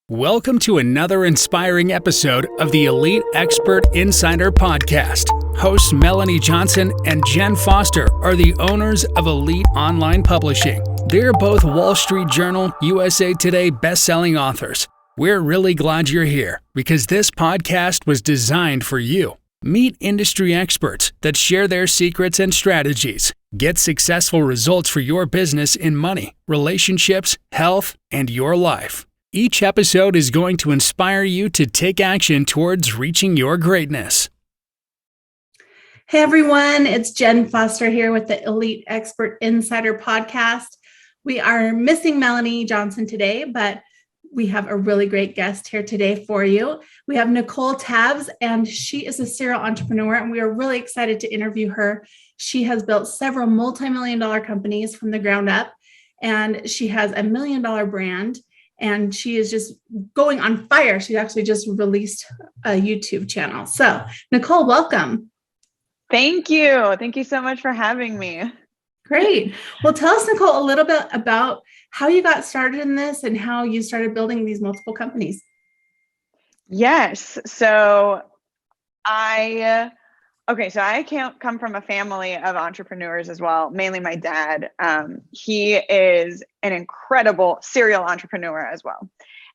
Welcome to another inspiring episode of the Elite Expert Insider Podcast. Hosts Melanie Johnson and Jenn Foster are the owners of Elite Online Publishing. They're both Wall Street Journal, USA Today best-selling authors. We're really glad you're here because this podcast was designed for you. Meet industry experts that share their secrets and strategies. Get successful results for your business in money, relationships, health, and your life. Each episode is going to inspire you to take action towards reaching your greatness. Hey everyone, it's Jenn Foster here with the Elite Expert Insider Podcast. We are missing Melanie Johnson today, but we have a really great guest here today for you. We have Nicole Tabs, and she is a serial entrepreneur, and we are really excited to interview her. She has built several multi-million-dollar companies from the ground up, and she has a $1 million brand. And she is just going on fire. She actually just released a YouTube channel. So, Nicole, welcome. Thank you. Thank you so much for having me. Great. Well, tell us, Nicole, a little bit about how you got started in this and how you started building these multiple companies. Yes. So I come from a family of entrepreneurs as well, mainly my dad. He is an incredible serial entrepreneur as well.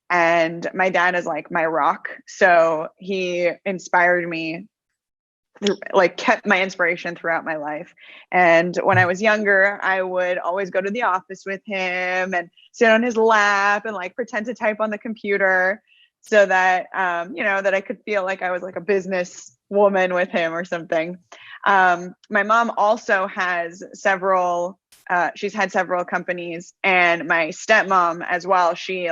And my dad is like my rock. So he inspired me, kept my inspiration throughout my life. And when I was younger, I would always go to the office with him and sit on his lap and pretend to type on the computer so that, that I could feel like I was like a business woman with him or something. My mom also has she's had several companies, and my stepmom as well. She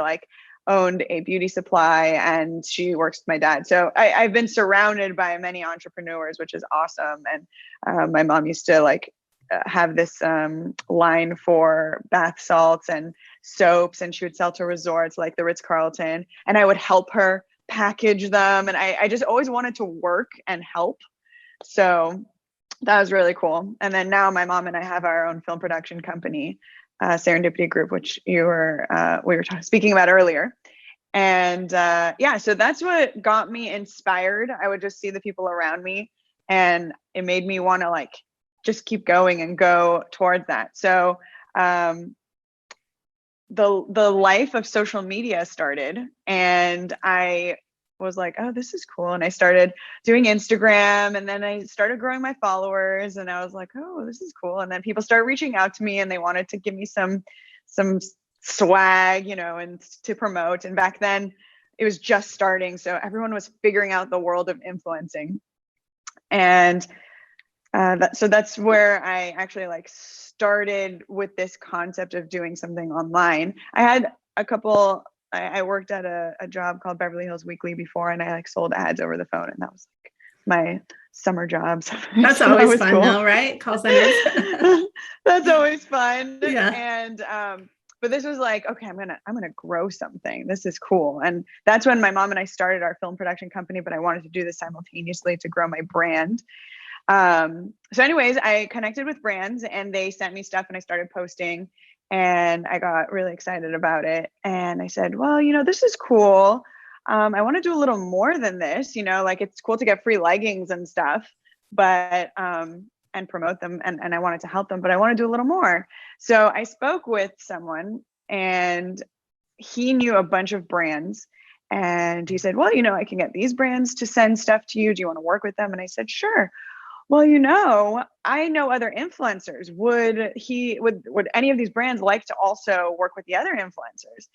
owned a beauty supply and she works with my dad. So I've been surrounded by many entrepreneurs, which is awesome. And my mom used to have this line for bath salts and soaps, and she would sell to resorts like the Ritz-Carlton, and I would help her package them. And I just always wanted to work and help. So that was really cool. And then now my mom and I have our own film production company, Serendipity Group, which we were speaking about earlier. And so that's what got me inspired. I would just see the people around me, and it made me want to just keep going and go towards that. So the life of social media started, and I was like, oh, this is cool. And I started doing Instagram, and then I started growing my followers, and I was like, oh, this is cool. And then people started reaching out to me, and they wanted to give me some swag, and to promote. And back then it was just starting. So everyone was figuring out the world of influencing. And so that's where I actually started with this concept of doing something online. I had I worked at a job called Beverly Hills Weekly before, and I sold ads over the phone, and that was my summer jobs. That's so always that fun, cool. though, right? Call centers. That's always fun. Yeah. And but this was okay, I'm gonna grow something. This is cool. And that's when my mom and I started our film production company, but I wanted to do this simultaneously to grow my brand. So anyways, I connected with brands, and they sent me stuff, and I started posting, and I got really excited about it. And I said, well, this is cool. I want to do a little more than this, it's cool to get free leggings and stuff, but, and promote them. And I wanted to help them, but I want to do a little more. So I spoke with someone, and he knew a bunch of brands, and he said, well, I can get these brands to send stuff to you. Do you want to work with them? And I said, sure. Well, I know other influencers. Would any of these brands like to also work with the other influencers?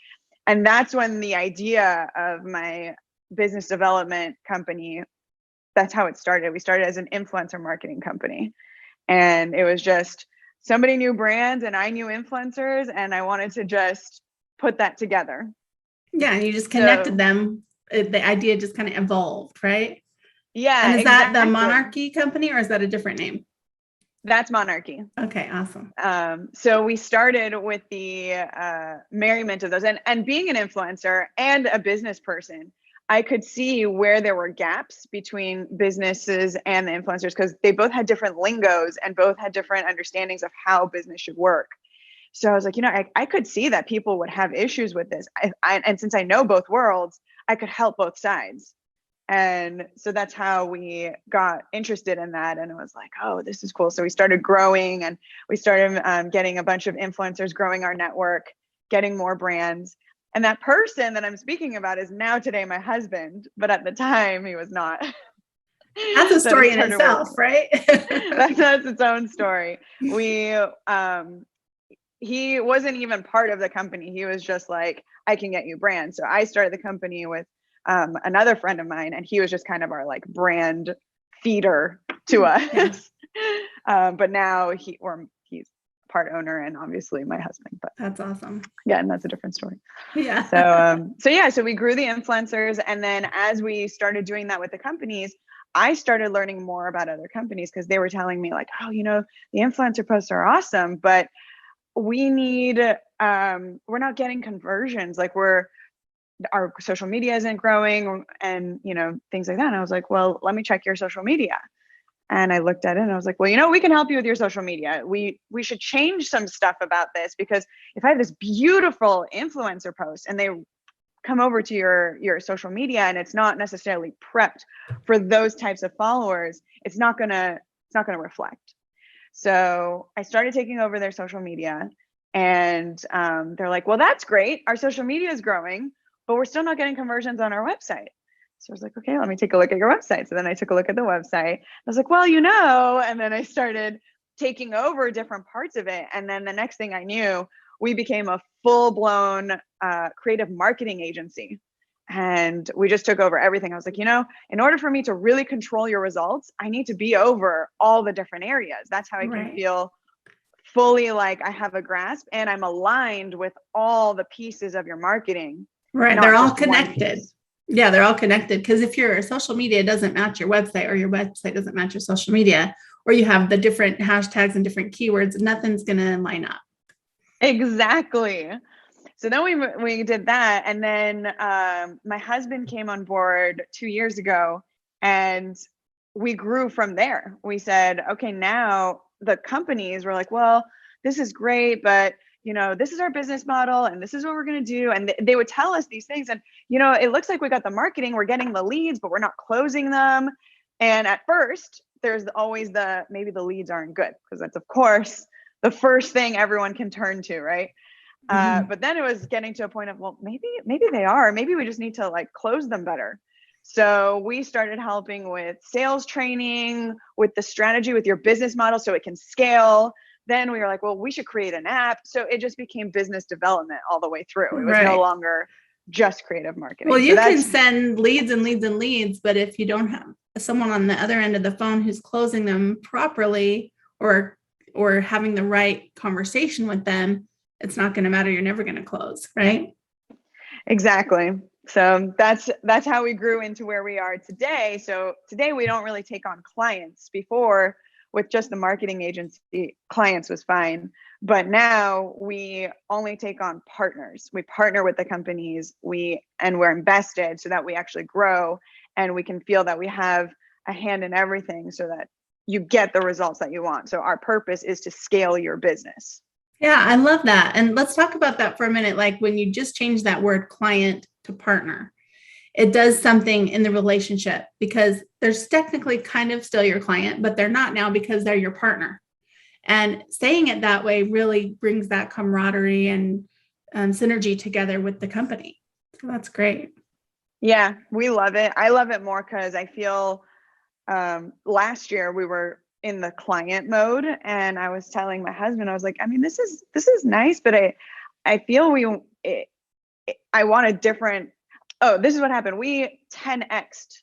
And that's when the idea of my business development company, that's how it started. We started as an influencer marketing company, and it was just somebody knew brands and I knew influencers, and I wanted to just put that together. Yeah, and you just connected them. The idea just kind of evolved, right? Yeah. And is that the Monarchy company, or is that a different name? That's Monarchy. Okay, awesome. So we started with the merriment of those, and being an influencer and a business person, I could see where there were gaps between businesses and the influencers, because they both had different lingos and both had different understandings of how business should work. So I was like, I could see that people would have issues with this. And since I know both worlds, I could help both sides. And so that's how we got interested in that. And it was like, oh, this is cool. So we started growing, and we started getting a bunch of influencers, growing our network, getting more brands. And that person that I'm speaking about is now today my husband, but at the time he was not. That's a story in itself, right? That's its own story. He wasn't even part of the company. He was just like, I can get you brands. So I started the company with another friend of mine, and he was just kind of our like brand feeder to us. But now he's part owner and obviously my husband. But that's awesome. Yeah, and that's a different story. Yeah. So we grew the influencers, and then as we started doing that with the companies, I started learning more about other companies, because they were telling me like, oh, the influencer posts are awesome, but we need we're not getting conversions. Like our social media isn't growing, and things like that. And I was like, well, let me check your social media. And I looked at it and I was like, well, we can help you with your social media. We should change some stuff about this, because if I have this beautiful influencer post and they come over to your social media and it's not necessarily prepped for those types of followers, it's not gonna reflect. So I started taking over their social media, and they're like, well, that's great. Our social media is growing, but we're still not getting conversions on our website. So I was like, okay, let me take a look at your website. So then I took a look at the website. I was like, well, and then I started taking over different parts of it. And then the next thing I knew, we became a full-blown creative marketing agency. And we just took over everything. I was like, in order for me to really control your results, I need to be over all the different areas. That's how I can feel fully like I have a grasp and I'm aligned with all the pieces of your marketing. Right. They're all connected. Yeah, they're all connected. Because if your social media doesn't match your website, or your website doesn't match your social media, or you have the different hashtags and different keywords, nothing's going to line up. Exactly. So then we did that. And then my husband came on board 2 years ago, and we grew from there. We said, okay, now the companies were like, well, this is great, but this is our business model and this is what we're going to do. And they would tell us these things. And, it looks like we got the marketing, we're getting the leads, but we're not closing them. And at first there's always maybe the leads aren't good, because that's of course the first thing everyone can turn to. Right. But then it was getting to a point of, well, maybe they are, maybe we just need to like close them better. So we started helping with sales training, with the strategy, with your business model, so it can scale. Then we were like, well, we should create an app. So it just became business development all the way through. It was no longer just creative marketing. Well, you can send leads and leads and leads, but if you don't have someone on the other end of the phone who's closing them properly, or having the right conversation with them, it's not going to matter. You're never going to close, right? Exactly. So that's how we grew into where we are today. So today we don't really take on clients. Before, with just the marketing agency, clients was fine. But now we only take on partners. We partner with the companies, we're invested so that we actually grow and we can feel that we have a hand in everything, so that you get the results that you want. So our purpose is to scale your business. Yeah, I love that. And let's talk about that for a minute. Like when you just change that word client to partner, it does something in the relationship, because there's technically kind of still your client, but they're not now, because they're your partner. And saying it that way really brings that camaraderie and synergy together with the company. So that's great. Yeah, we love it. I love it more because I feel last year we were in the client mode, and I was telling my husband, I was like, I mean, this is nice, but I feel I want a different. Oh, this is what happened. We 10x'd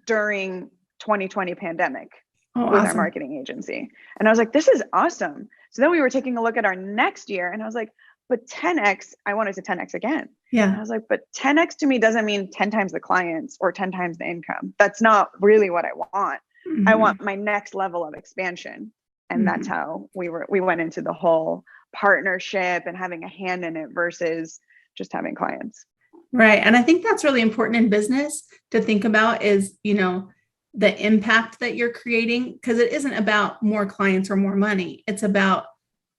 during 2020 pandemic with our marketing agency. And I was like, this is awesome. So then we were taking a look at our next year, and I was like, but 10x, I wanted to 10x again. Yeah. And I was like, but 10x to me doesn't mean 10 times the clients or 10 times the income. That's not really what I want. Mm-hmm. I want my next level of expansion. And that's how we went into the whole partnership and having a hand in it versus just having clients. Right. And I think that's really important in business to think about is, the impact that you're creating, because it isn't about more clients or more money. It's about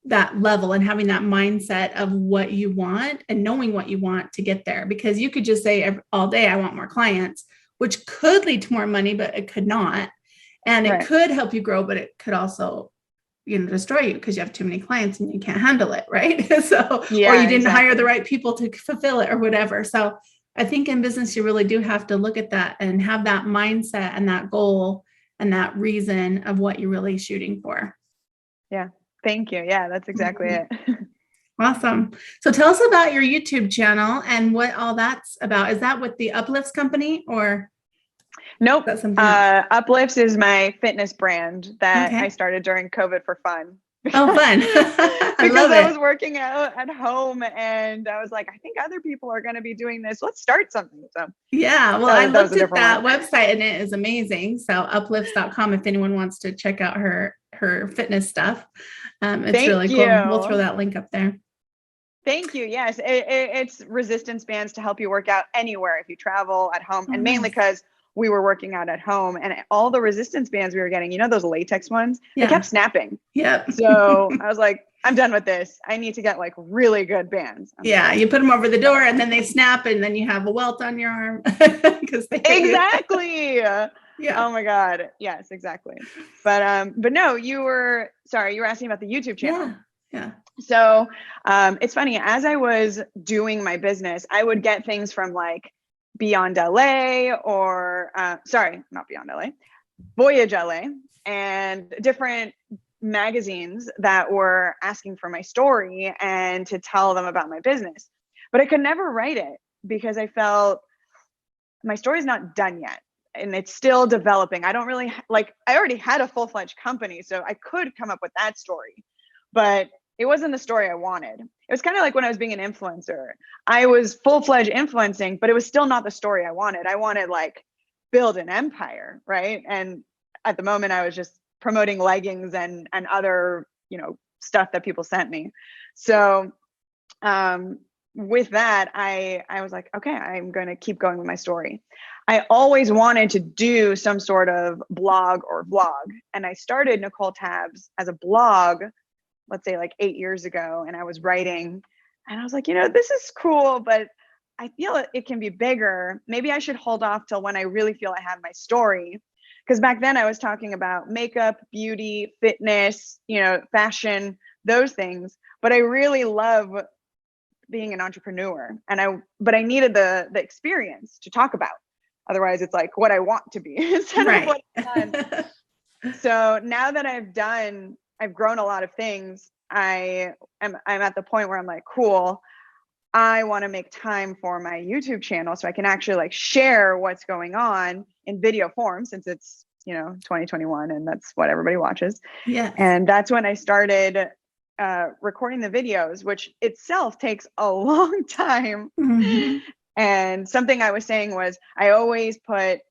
that level and having that mindset of what you want and knowing what you want to get there. Because you could just say all day, I want more clients, which could lead to more money, but it could not. And it could help you grow, but it could also, destroy you because you have too many clients and you can't handle it. Right. So, or you didn't hire the right people to fulfill it or whatever. So I think in business, you really do have to look at that and have that mindset and that goal and that reason of what you're really shooting for. Yeah. Thank you. Yeah, that's exactly it. Awesome. So tell us about your YouTube channel and what all that's about. Is that with the Upliffs company or? Nope. Upliffs is my fitness brand that I started during COVID for fun. Oh, fun. Because I was working out at home and I was like, I think other people are going to be doing this. Let's start something. So yeah, well, I looked at that website and it is amazing. So upliffs.com if anyone wants to check out her fitness stuff. It's really cool. We'll throw that link up there. Thank you. Yes, it's resistance bands to help you work out anywhere if you travel at home, and mainly because we were working out at home and all the resistance bands we were getting, those latex ones, they kept snapping. Yep. So I was like, I'm done with this. I need to get like really good bands. You put them over the door and then they snap and then you have a welt on your arm. Exactly. Yeah. Oh my God. Yes, exactly. But no, you were asking about the YouTube channel. Yeah. So it's funny, as I was doing my business, I would get things from like Beyond LA or not Beyond LA, Voyage LA, and different magazines that were asking for my story and to tell them about my business. But I could never write it because I felt my story's not done yet and it's still developing. I don't really I already had a full-fledged company, so I could come up with that story, but it wasn't the story I wanted. It was kind of like when I was being an influencer. I was full-fledged influencing, but it was still not the story I wanted. I wanted build an empire, right? And at the moment I was just promoting leggings and other, stuff that people sent me. So with that, I was like, okay, I'm going to keep going with my story. I always wanted to do some sort of blog or vlog. And I started Nicole Tabs as a blog, let's say 8 years ago. And I was writing and I was like, this is cool, but I feel it can be bigger. Maybe I should hold off till when I really feel I have my story. Because back then I was talking about makeup, beauty, fitness, fashion, those things. But I really love being an entrepreneur. But I needed the experience to talk about. Otherwise it's like what I want to be instead of what I've done. So now that I've grown a lot of things, I'm at the point where I'm like, cool, I want to make time for my YouTube channel so I can actually share what's going on in video form, since it's 2021 and that's what everybody watches. Yeah. And that's when I started recording the videos, which itself takes a long time. Mm-hmm. And something I was saying was I always put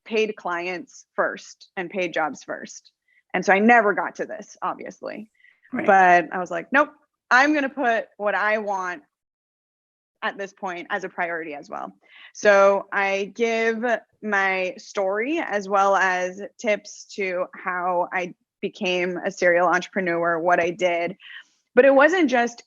paid clients first and paid jobs first. And so I never got to this, obviously. Right. But I was like, nope, I'm going to put what I want at this point as a priority as well. So I give my story as well as tips to how I became a serial entrepreneur, what I did. But it wasn't just,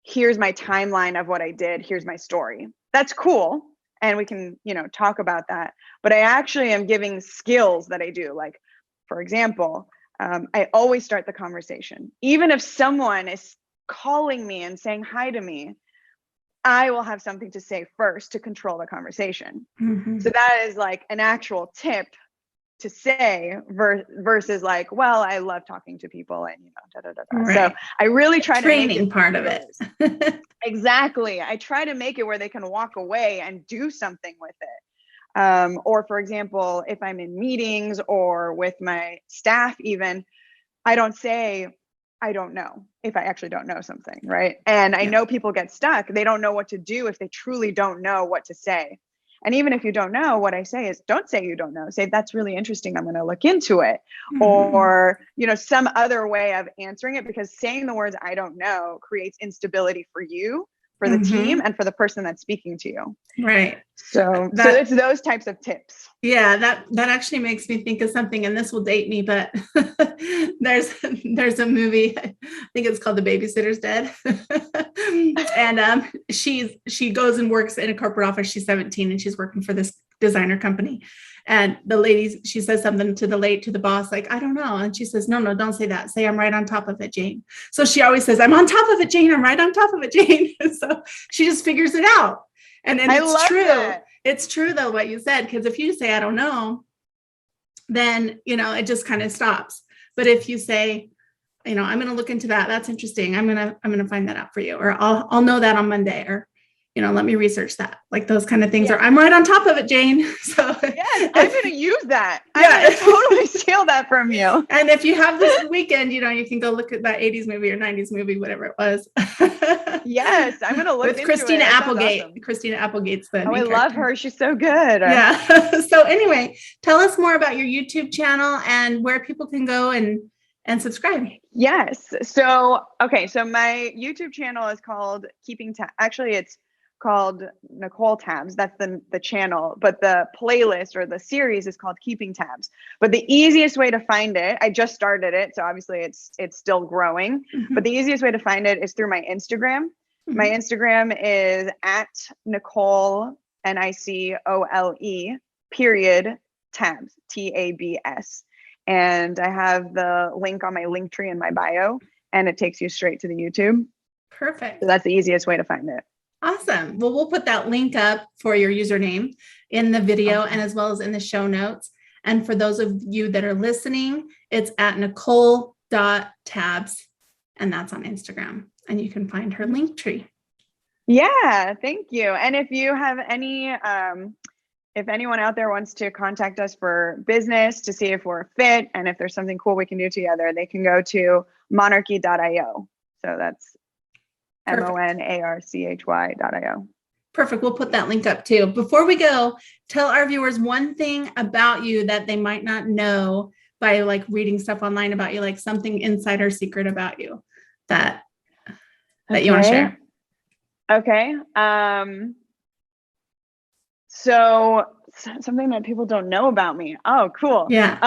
here's my timeline of what I did, here's my story. That's cool. And we can, talk about that. But I actually am giving skills that I do. Like, for example, I always start the conversation. Even if someone is calling me and saying hi to me, I will have something to say first to control the conversation. Mm-hmm. So that is an actual tip to say versus well, I love talking to people and Right. So I really try to make it part of it. Exactly. I try to make it where they can walk away and do something with it. Or for example, if I'm in meetings or with my staff, even, I don't say, I don't know, if I actually don't know something, right? And I know people get stuck. They don't know what to do if they truly don't know what to say. And even if you don't know, what I say is, don't say you don't know. Say, that's really interesting, I'm going to look into it. Mm-hmm. Or, some other way of answering it, because saying the words, I don't know, creates instability for you, for the team and for the person that's speaking to you. Right. So it's those types of tips. Yeah, that actually makes me think of something, and this will date me, but there's a movie, I think it's called The Babysitter's Dead. And she goes and works in a corporate office. She's 17 and she's working for this designer company. And the lady, she says something to the boss, like, I don't know. And she says, no, don't say that. Say, I'm right on top of it, Jane. So she always says, I'm on top of it, Jane. I'm right on top of it, Jane. So she just figures it out. And it's true. That. It's true though, what you said, because if you say, I don't know, then, it just kind of stops. But if you say, I'm going to look into that. That's interesting. I'm going to find that out for you, or I'll know that on Monday, or, let me research that, like those kind of things, or I'm right on top of it, Jane. So yes, I'm going to use that. I'm going to totally steal that from you. And if you have this weekend, you can go look at that 80s movie or 90s movie, whatever it was. Yes, I'm going to look with into Christina it. Applegate. Awesome. Christina Applegate's the I love her. She's so good. Yeah. So anyway, tell us more about your YouTube channel and where people can go and subscribe. Yes. So my YouTube channel is called it's called Nicole Tabs. That's the channel, but the playlist or the series is called Keeping Tabs. But the easiest way to find it, I just started it, so obviously it's still growing, but the easiest way to find it is through my Instagram. My Instagram is at Nicole, NICOLE, tabs, TABS. And I have the link on my link tree in my bio, and it takes you straight to the YouTube. Perfect. So that's the easiest way to find it. Awesome. Well, we'll put that link up for your username in the video and as well as in the show notes. And for those of you that are listening, it's at Nicole.tabs, and that's on Instagram. And you can find her link tree. Yeah, thank you. And if you have any, if anyone out there wants to contact us for business to see if we're a fit and if there's something cool we can do together, they can go to monarchy.io. So that's monarchy.io. Perfect. We'll put that link up too. Before we go, tell our viewers one thing about you that they might not know by like reading stuff online about you, like something insider secret about you that you want to share. Okay. So something that people don't know about me. Oh, cool. Yeah.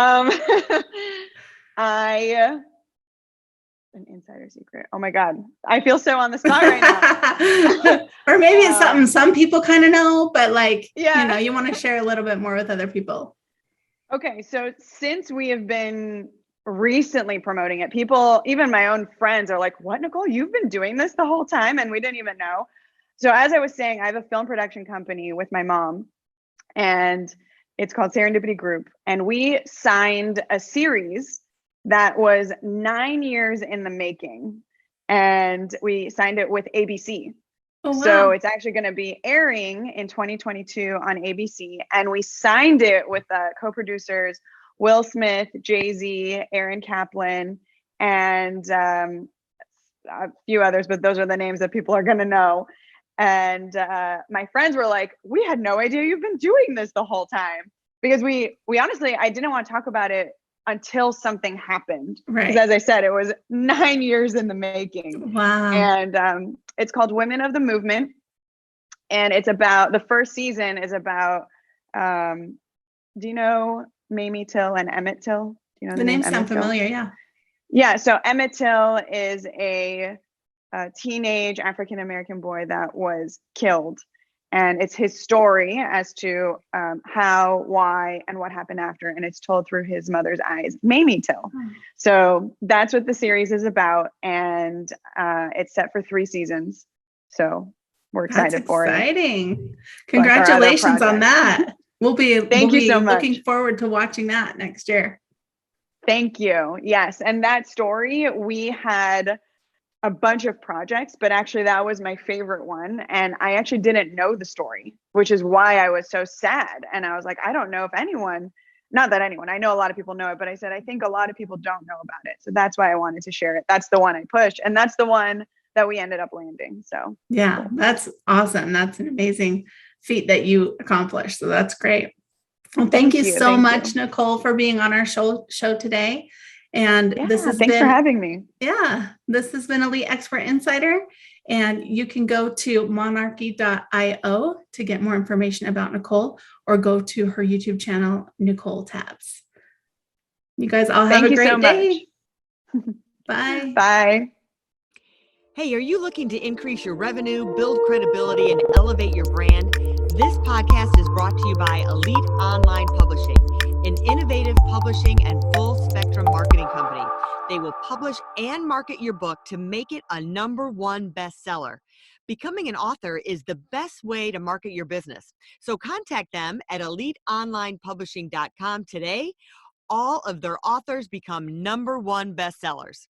An insider secret. Oh my God. I feel so on the spot right now. Or maybe it's something some people kind of know, but you want to share a little bit more with other people. Okay. So since we have been recently promoting it, people, even my own friends, are like, what, Nicole, you've been doing this the whole time and we didn't even know. So as I was saying, I have a film production company with my mom, and it's called Serendipity Group. And we signed a series that was 9 years in the making, and we signed it with ABC. Oh, wow. So it's actually going to be airing in 2022 on ABC. And we signed it with co-producers Will Smith, Jay-Z, Aaron Kaplan, and a few others, but those are the names that people are going to know. And my friends were like, we had no idea you've been doing this the whole time. Because we honestly, I didn't want to talk about it until something happened. Right. Because as I said, it was 9 years in the making. Wow. And it's called Women of the Movement. And it's about, the first season is about, do you know Mamie Till and Emmett Till? Do you know the names sound familiar? Yeah. Yeah. So Emmett Till is a teenage African-American boy that was killed. And it's his story as to how, why, and what happened after. And it's told through his mother's eyes, Mamie Till. So that's what the series is about. And it's set for 3 seasons. So we're excited for it. Exciting. Congratulations on that. We'll be looking forward to watching that next year. Thank you. Yes. And that story, we had a bunch of projects, but actually that was my favorite one. And I actually didn't know the story, which is why I was so sad. And I was like, I don't know if anyone, not that anyone, I know a lot of people know it, but I said, I think a lot of people don't know about it. So that's why I wanted to share it. That's the one I pushed. And that's the one that we ended up landing. So yeah, that's awesome. That's an amazing feat that you accomplished. So that's great. Well, thank you so much, Nicole, for being on our show today. And this has thanks for having me. Yeah, this has been Elite Expert Insider. And you can go to monarchy.io to get more information about Nicole, or go to her YouTube channel, Nicole Tabs. You guys all have a great day. Bye. Bye. Hey, are you looking to increase your revenue, build credibility, and elevate your brand? This podcast is brought to you by Elite Online Publishing, an innovative publishing and full-spectrum marketing company. They will publish and market your book to make it a #1 bestseller. Becoming an author is the best way to market your business. So contact them at eliteonlinepublishing.com today. All of their authors become #1 bestsellers.